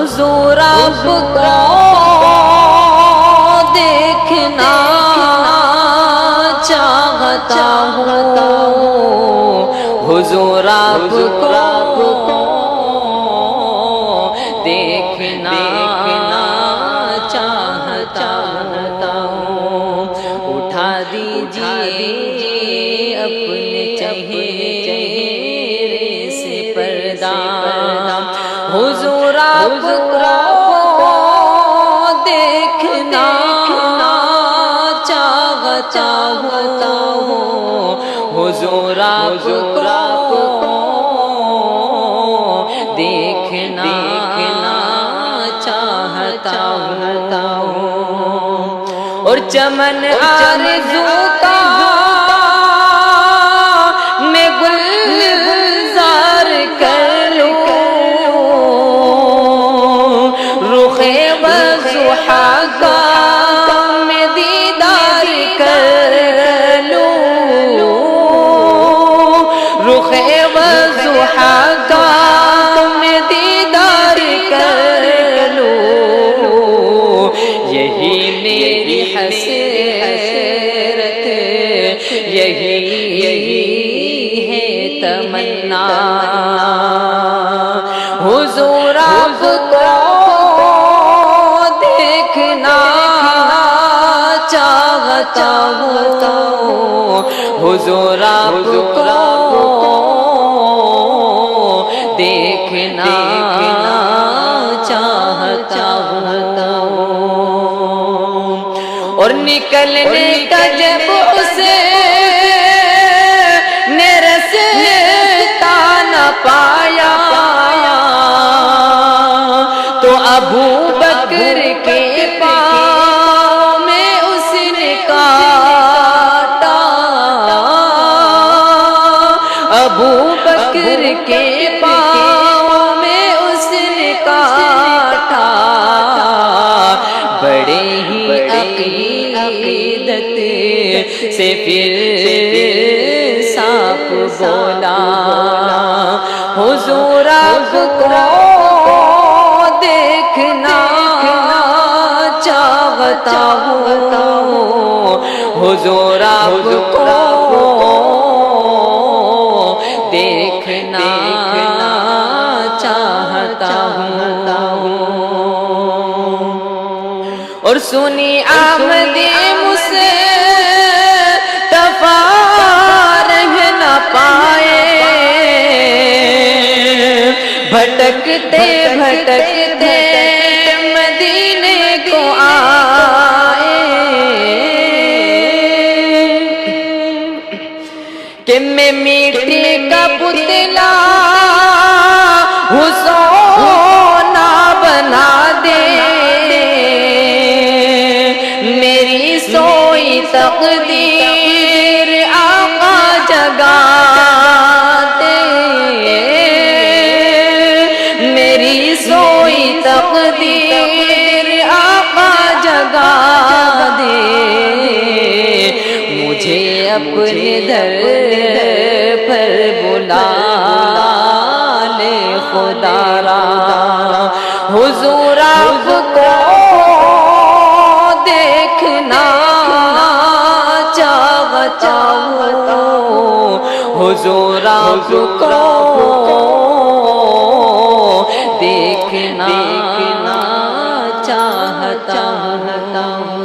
حضور آپ کو دیکھنا چاہتا ہوں، حضور آپ کو دیکھنا چاہتا ہوں۔ اٹھا دیجیے اپنے چہرے سے پردہ، حضور آپ کو دیکھنا چاہتا ہوں، حضور آپ کو دیکھنا چاہتا ہوں۔ اور چمن آرزو کا میں گلزار کر لوں، رخ وضحا کا میں دیدار کر لوں، رخ وضحا کا میں دیدار کر لوں، یہی میری حسرت، یہی ہے تمنا، حضور آپ کو دیکھنا چاہتا ہوں، حضور آپ کو دیکھنا چاہتا ہوں۔ اور نکلنے کا جب اسے رستا نہ پایا تو ابو بکر کے پاؤں میں اس نے کاٹا، ابو بکر کے پاؤں میں اس نے کاٹا، بڑے ہی عقیدت سے پھر سانپ بولا، حضور آپ کو دیکھنا چاہتا ہوں، حضور آپ کو دیکھنا چاہتا ہوں۔ اور سنی آمد مصطفیٰ رہ نہ پائے، بھٹکتے بھٹکتے مدینے کو آئے، کہ میں مٹی کا پتلا ہوں سونا بنا دے، میری سوئی تقدیر آقا جگا دے، میری سوئی تقدیر آقا جگا دے، مجھے اپنے در پر بلا لے خدا را، حضور آپ کو دیکھنا چاہتا ہوں، حضور آپ کو دیکھنا چاہتا ہوں۔